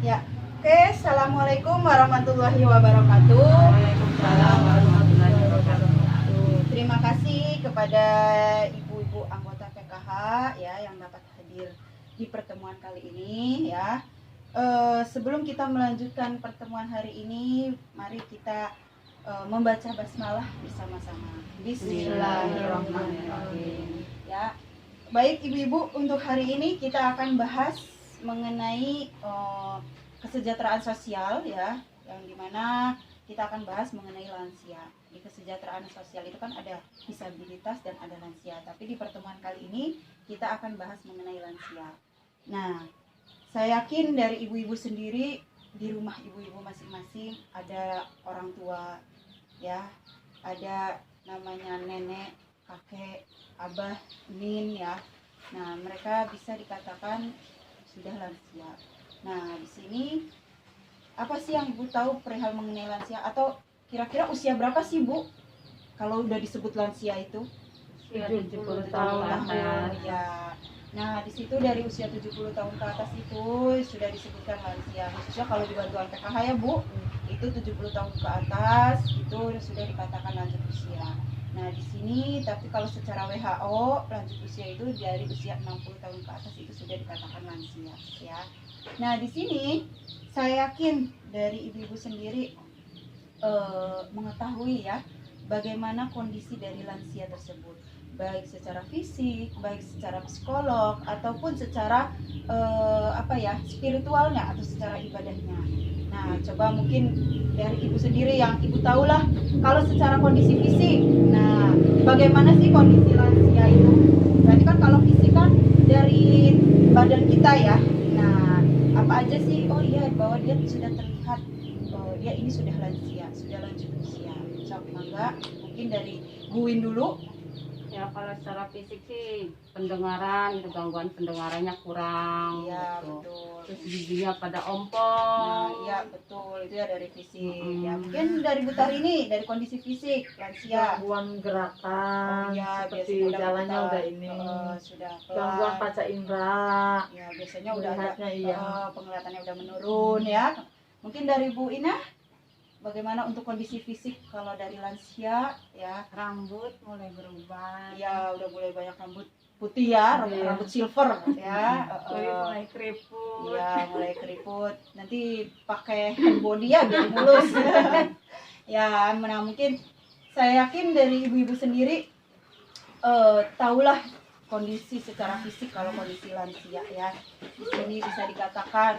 Ya, oke. Assalamualaikum warahmatullahi wabarakatuh. Waalaikumsalam warahmatullahi wabarakatuh. Terima kasih kepada ibu-ibu anggota PKH ya yang dapat hadir di pertemuan kali ini ya. Sebelum kita melanjutkan pertemuan hari ini, mari kita membaca basmalah bersama-sama. Bismillahirrahmanirrahim. Ya, baik ibu-ibu, untuk hari ini kita akan bahas mengenai kesejahteraan sosial ya, yang dimana kita akan bahas mengenai lansia. Di kesejahteraan sosial itu kan ada disabilitas dan ada lansia, tapi di pertemuan kali ini kita akan bahas mengenai lansia. Nah, saya yakin dari ibu-ibu sendiri, di rumah ibu-ibu masing-masing ada orang tua ya, ada namanya nenek, kakek, abah, nin ya. Nah, mereka bisa dikatakan sudah lansia. Nah, di sini apa sih yang Ibu tahu perihal mengenai lansia, atau kira-kira usia berapa sih Bu kalau udah disebut lansia itu? Usia 70 tahun atas. Ya. Nah, di situ dari usia 70 tahun ke atas itu sudah disebutkan lansia. Khususnya kalau di bantuan PKH ya Bu, itu 70 tahun ke atas itu sudah dikatakan lanjut usia. Nah, di sini tapi kalau secara WHO lanjut usia itu dari usia 60 tahun ke atas itu sudah dikatakan lansia ya. Nah, di sini saya yakin dari ibu-ibu sendiri mengetahui ya bagaimana kondisi dari lansia tersebut, baik secara fisik, baik secara psikolog, ataupun secara spiritualnya atau secara ibadahnya. Nah, coba mungkin dari ibu sendiri yang ibu tahulah kalau secara kondisi fisik. Nah, bagaimana sih kondisi lansia itu? Berarti kan kalau fisik kan dari badan kita ya. Nah, apa aja sih? Oh iya, bahwa dia sudah terlihat dia ini sudah lansia, sudah lanjut usia. Sok mangga, mungkin dari Buin dulu. Ya kalau secara fisik sih pendengaran, itu gangguan pendengarannya kurang. Iya, gitu. betul. Terus giginya pada Nah, ompong. iya betul, itu ya dari fisik. Mm-mm. Ya, mungkin dari Butar ini dari kondisi fisik lansia. Gangguan gerakan, Iya, seperti biasanya udah jalannya pelan. udah ini, Sudah gangguan pelan. panca indera, Ya, biasanya udah ada melihatnya iya. penglihatannya udah menurun ya. Mungkin dari Bu Ina, bagaimana untuk kondisi fisik kalau dari lansia ya? Rambut mulai berubah. Ya, udah mulai banyak rambut putih ya, Iya. rambut silver ya. Kulit mulai keriput. Iya, mulai keriput. Nanti pakai hand body ya biar mulus. Ya, nah mungkin saya yakin dari ibu-ibu sendiri tahulah kondisi secara fisik kalau kondisi lansia ya. Di sini bisa dikatakan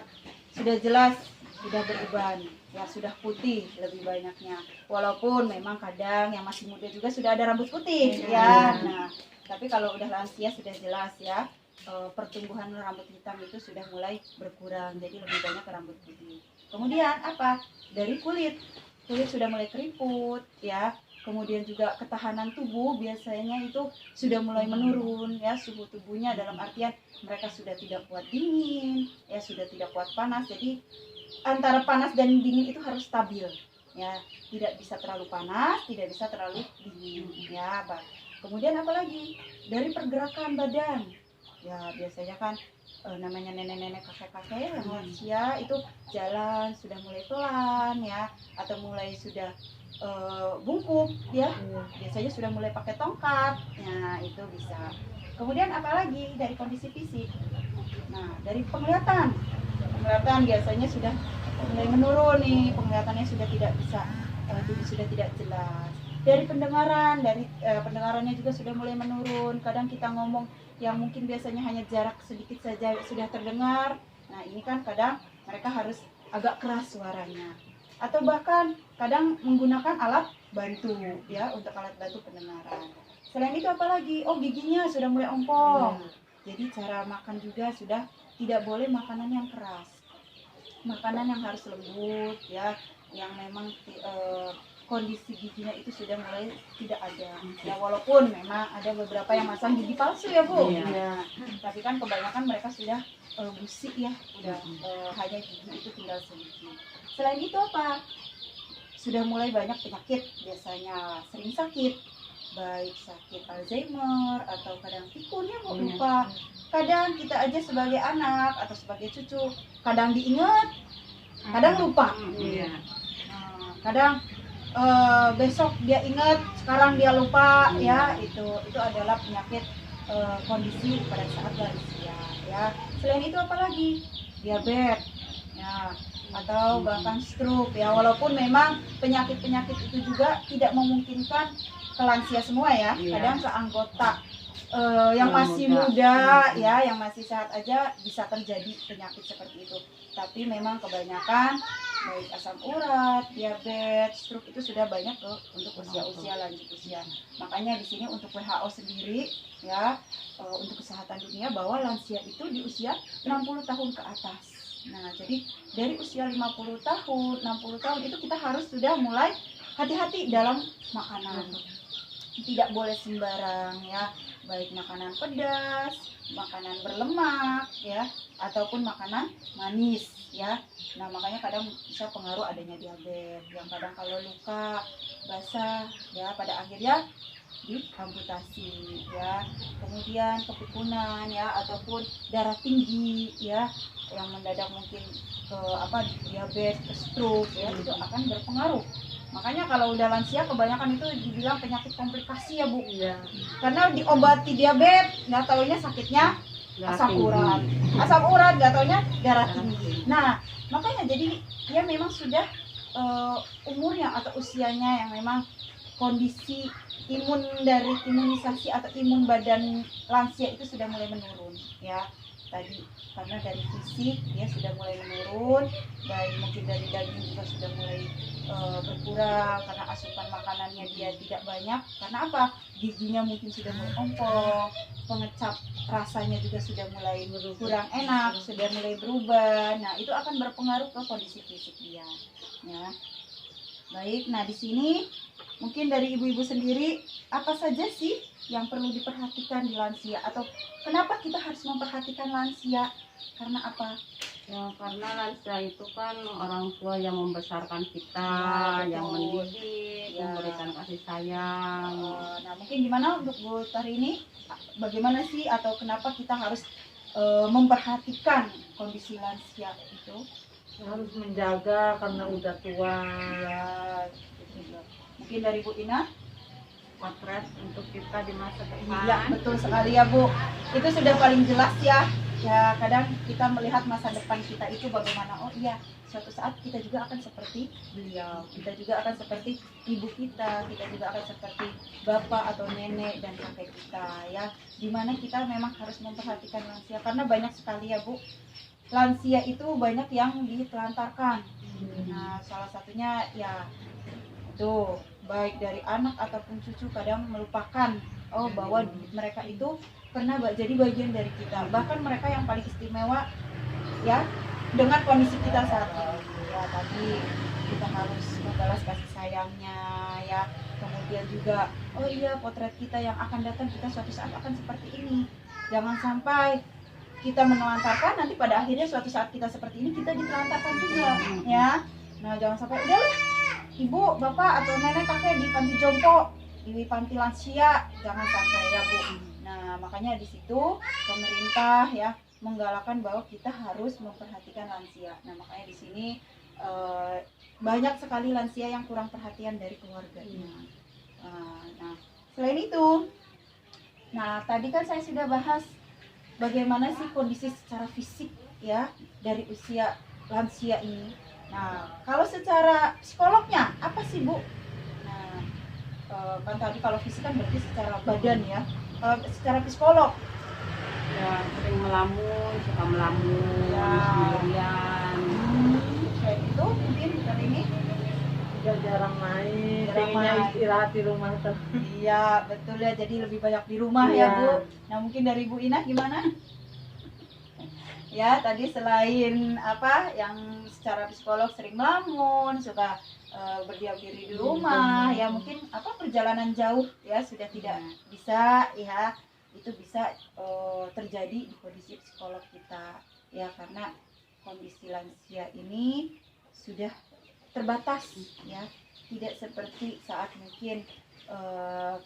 sudah jelas sudah beruban ya, sudah putih lebih banyaknya. Walaupun memang kadang yang masih muda juga sudah ada rambut putih ya. Nah, tapi kalau udah lansia sudah jelas ya, pertumbuhan rambut hitam itu sudah mulai berkurang, jadi lebih banyak ke rambut putih. Kemudian apa? Dari kulit sudah mulai keriput ya. Kemudian juga ketahanan tubuh biasanya itu sudah mulai menurun ya, suhu tubuhnya dalam artian mereka sudah tidak kuat dingin ya, sudah tidak kuat panas. Jadi antara panas dan dingin itu harus stabil ya, tidak bisa terlalu panas, tidak bisa terlalu dingin ya. Kemudian apalagi dari pergerakan badan ya, biasanya kan namanya nenek-nenek, kakek-kakek yang lansia itu jalan sudah mulai pelan ya, atau mulai sudah bungkuk ya, biasanya sudah mulai pakai tongkat. Nah, itu bisa. Kemudian apalagi dari kondisi fisik. Nah, dari penglihatan biasanya sudah mulai menurun nih, penglihatannya sudah tidak bisa, sudah tidak jelas. Dari pendengaran, pendengarannya juga sudah mulai menurun. Kadang kita ngomong yang mungkin biasanya hanya jarak sedikit saja sudah terdengar. Nah, ini kan kadang mereka harus agak keras suaranya, atau bahkan kadang menggunakan alat bantu ya, untuk alat bantu pendengaran. Selain itu apalagi? Oh, giginya sudah mulai ompong. Jadi cara makan juga sudah tidak boleh makanan yang keras, makanan yang harus lembut ya, yang memang kondisi giginya itu sudah mulai tidak ada ya, walaupun memang ada beberapa yang masang gigi palsu ya Bu. Iya. Tapi kan kebanyakan mereka sudah busi ya, udah hanya gigi itu tinggal segigi. Selain itu apa? Sudah mulai banyak penyakit, biasanya sering sakit, baik sakit Alzheimer atau kadang pikunnya lupa. Kadang kita aja sebagai anak atau sebagai cucu kadang diingat, kadang lupa. Iya. Nah, kadang besok dia ingat, sekarang dia lupa, ya itu adalah penyakit kondisi pada saat lansia, ya. Selain itu apalagi diabetes, ya, atau bahkan stroke, ya. Walaupun memang penyakit-penyakit itu juga tidak memungkinkan ke lansia semua, ya. Kadang ke anggota yang masih muda, ya, yang masih sehat aja bisa terjadi penyakit seperti itu. Tapi memang kebanyakan baik asam urat, diabetes, stroke itu sudah banyak untuk usia-usia lanjut usia. Makanya di sini untuk WHO sendiri, ya, untuk kesehatan dunia bahwa lansia itu di usia 60 tahun ke atas. Nah, jadi dari usia 50 tahun, 60 tahun itu kita harus sudah mulai hati-hati dalam makanan. Tidak boleh sembarang, ya, baik makanan pedas, makanan berlemak, ya, ataupun makanan manis, ya. Nah, makanya kadang bisa pengaruh adanya diabetes, yang kadang kalau luka basah, ya, pada akhirnya diamputasi, ya. Kemudian kepikunan, ya, ataupun darah tinggi, ya, yang mendadak mungkin ke diabetes, ke stroke, ya, itu akan berpengaruh. Makanya kalau udah lansia kebanyakan itu dibilang penyakit komplikasi, ya Bu. Iya. Karena diobati diabetes, nggak taunya sakitnya asam urat. Asam urat nggak taunya darah tinggi. Nah, makanya jadi dia memang sudah umurnya atau usianya yang memang kondisi imun dari imunisasi atau imun badan lansia itu sudah mulai menurun, ya. Tadi karena dari fisik dia sudah mulai menurun, dan mungkin dari daging juga sudah mulai berkurang karena asupan makanannya dia tidak banyak. Karena apa? Giginya mungkin sudah mulai ompong, pengecap rasanya juga sudah mulai kurang enak, sudah mulai berubah. Nah, itu akan berpengaruh ke kondisi fisik dia, ya. Baik, nah di sini mungkin dari ibu-ibu sendiri, apa saja sih yang perlu diperhatikan di lansia, atau kenapa kita harus memperhatikan lansia? Karena apa? Ya, karena lansia itu kan orang tua yang membesarkan kita, Ya, yang betul. mendidik, Ya. memberikan kasih sayang. Nah, mungkin gimana untuk Bu Tari ini? Bagaimana sih, atau kenapa kita harus memperhatikan kondisi lansia itu? Harus menjaga karena udah tua. Ya, gitu. Mungkin dari Bu Ina? Potret untuk kita di masa depan. Iya, betul sekali ya Bu. Itu sudah paling jelas, ya. Ya, kadang kita melihat masa depan kita itu bagaimana. Oh iya, suatu saat kita juga akan seperti beliau. Kita juga akan seperti ibu kita juga akan seperti bapak atau nenek dan kakek kita, ya. Dimana kita memang harus memperhatikan lansia karena banyak sekali ya Bu. Lansia itu banyak yang ditelantarkan. Nah, salah satunya ya tuh, baik dari anak ataupun cucu kadang melupakan bahwa mereka itu pernah jadi bagian dari kita. Bahkan mereka yang paling istimewa, ya, dengan kondisi kita saat ini. Ya, tadi kita harus membalas kasih sayangnya, ya. Kemudian juga, oh iya, potret kita yang akan datang, kita suatu saat akan seperti ini. Jangan sampai kita menelantarkan, nanti pada akhirnya suatu saat kita seperti ini, kita ditelantarkan juga, ya. Nah, jangan sampai udahlah ibu, bapak, atau nenek, kakek di panti jompo, di panti lansia, jangan sampai ya Bu. Nah, makanya di situ pemerintah, ya, menggalakkan bahwa kita harus memperhatikan lansia. Nah, makanya di sini banyak sekali lansia yang kurang perhatian dari keluarganya. Nah, selain itu, nah tadi kan saya sudah bahas bagaimana sih kondisi secara fisik, ya, dari usia lansia ini. Nah, kalau secara psikolognya apa sih Bu? Nah, kan tadi kalau fisik kan berarti secara badan, ya. Kalau secara psikolog, Ya, sering melamun, suka melamun, ya. sendirian. Kayak itu mungkin dari ini. Udah jarang main, Jarang pengennya main. istirahat di rumah terus. Iya, betul ya. Jadi lebih banyak di rumah, ya Iya. Bu. Nah, mungkin dari Bu Ina gimana? Ya, tadi selain apa yang secara psikolog sering melamun, suka berdiam diri di rumah, ya mungkin apa perjalanan jauh, ya, sudah tidak bisa, ya, itu bisa terjadi di kondisi psikolog kita, ya, karena kondisi lansia ini sudah terbatas, ya, tidak seperti saat mungkin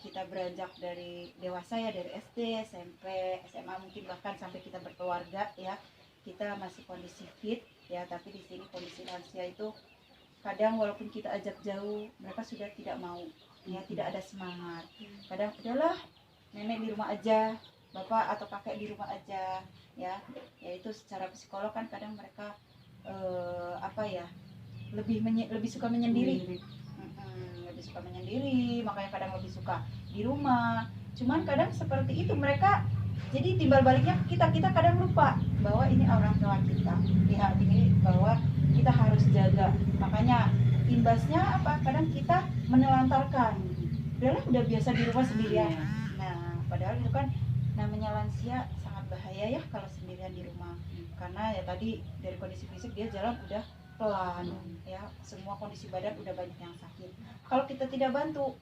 kita beranjak dari dewasa, ya, dari SD, SMP, SMA, mungkin bahkan sampai kita berkeluarga, ya, kita masih kondisi fit, ya. Tapi di sini kondisi lansia itu kadang walaupun kita ajak jauh, mereka sudah tidak mau, ya, tidak ada semangat. Kadang udahlah, nenek di rumah aja, bapak atau kakek di rumah aja, ya. Yaitu secara psikolog kan kadang mereka apa ya, lebih suka menyendiri. Lebih suka menyendiri, makanya kadang lebih suka di rumah. Cuman kadang seperti itu mereka, jadi timbal baliknya kita kadang lupa bahwa ini orang tua kita, ya, ini bahwa kita harus jaga. Makanya imbasnya apa? Kadang kita menelantarkan, udah biasa di rumah sendirian. Nah, padahal itu kan namanya lansia sangat bahaya ya kalau sendirian di rumah, karena ya tadi dari kondisi fisik dia jalan udah pelan, ya, semua kondisi badan udah banyak yang sakit. Kalau kita tidak bantu,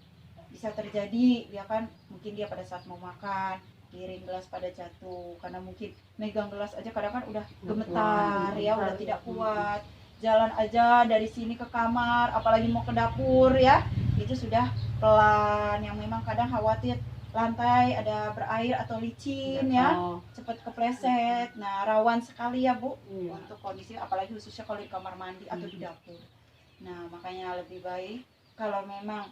bisa terjadi ya kan, mungkin dia pada saat mau makan piring gelas pada jatuh, karena mungkin megang gelas aja kadang kan udah gemetar, ya, udah tidak kuat. Jalan aja dari sini ke kamar, apalagi mau ke dapur, ya, itu sudah pelan, yang memang kadang khawatir lantai ada berair atau licin, ya, cepat kepleset. Nah, rawan sekali ya Bu untuk kondisi, apalagi khususnya kalau di kamar mandi atau di dapur. Nah, makanya lebih baik kalau memang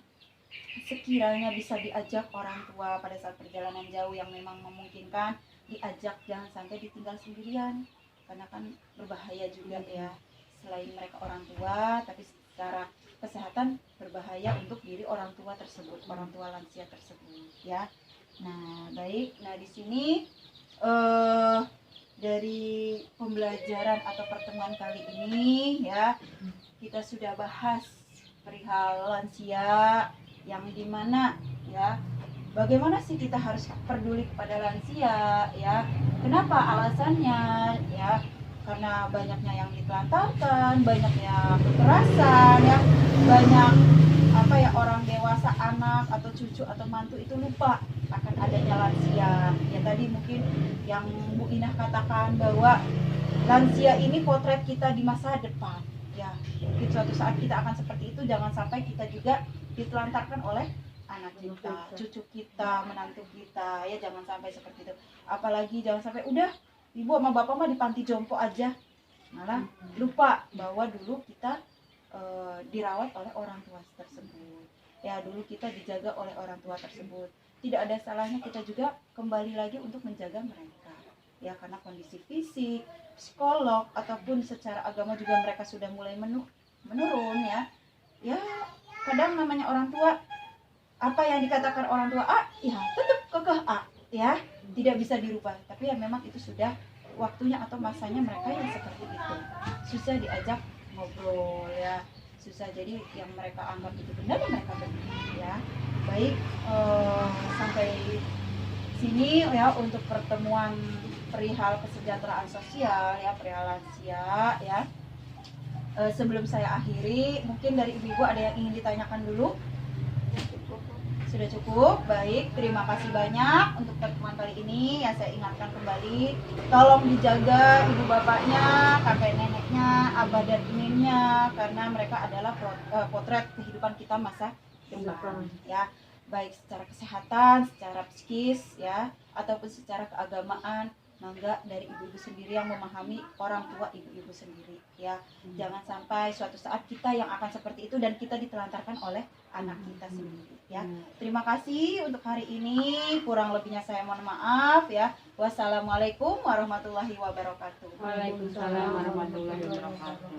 sekiranya bisa diajak orang tua pada saat perjalanan jauh yang memang memungkinkan, diajak, jangan sampai ditinggal sendirian, karena kan berbahaya juga, ya. Selain mereka orang tua, tapi secara kesehatan berbahaya untuk diri orang tua tersebut, orang tua lansia tersebut, ya. Nah, baik. Nah, di sini dari pembelajaran atau pertemuan kali ini, ya, kita sudah bahas perihal lansia, yang dimana, ya, bagaimana sih kita harus peduli kepada lansia, ya. Kenapa alasannya, ya, karena banyaknya yang ditelantarkan, banyaknya kekerasan, ya, banyak apa ya, orang dewasa, anak atau cucu atau mantu itu lupa akan adanya lansia. Ya, tadi mungkin yang Bu Inah katakan bahwa lansia ini potret kita di masa depan, ya. Mungkin suatu saat kita akan seperti itu, jangan sampai kita juga ditelantarkan oleh anak kita, cucu kita, menantu kita, ya, jangan sampai seperti itu. Apalagi jangan sampai udah ibu sama bapak mah di panti jompo aja, malah lupa bahwa dulu kita dirawat oleh orang tua tersebut, ya, dulu kita dijaga oleh orang tua tersebut. Tidak ada salahnya kita juga kembali lagi untuk menjaga mereka, ya, karena kondisi fisik, psikolog ataupun secara agama juga mereka sudah mulai menurun, ya. Ya, kadang namanya orang tua, apa yang dikatakan orang tua A, ya tetap kekeh A, ya, tidak bisa dirubah. Tapi ya memang itu sudah waktunya atau masanya mereka yang seperti itu, susah diajak ngobrol, ya, susah. Jadi yang mereka anggap itu benar, mereka benar, ya. Baik, sampai sini, ya, untuk pertemuan perihal kesejahteraan sosial, ya, perihal lansia, ya. Sebelum saya akhiri, mungkin dari ibu-ibu ada yang ingin ditanyakan dulu? Sudah cukup? Baik, terima kasih banyak untuk pertemuan kali ini. Ya, saya ingatkan kembali, tolong dijaga ibu bapaknya, kakek neneknya, abah dan iminnya, karena mereka adalah potret kehidupan kita masa depan, ya. Baik secara kesehatan, secara psikis, ya, ataupun secara keagamaan. Mangga dari ibu-ibu sendiri yang memahami orang tua ibu-ibu sendiri, ya. Jangan sampai suatu saat kita yang akan seperti itu dan kita ditelantarkan oleh anak kita sendiri, ya. Terima kasih untuk hari ini, kurang lebihnya saya mohon maaf, ya. Wassalamualaikum warahmatullahi wabarakatuh. Waalaikumsalam warahmatullahi wabarakatuh.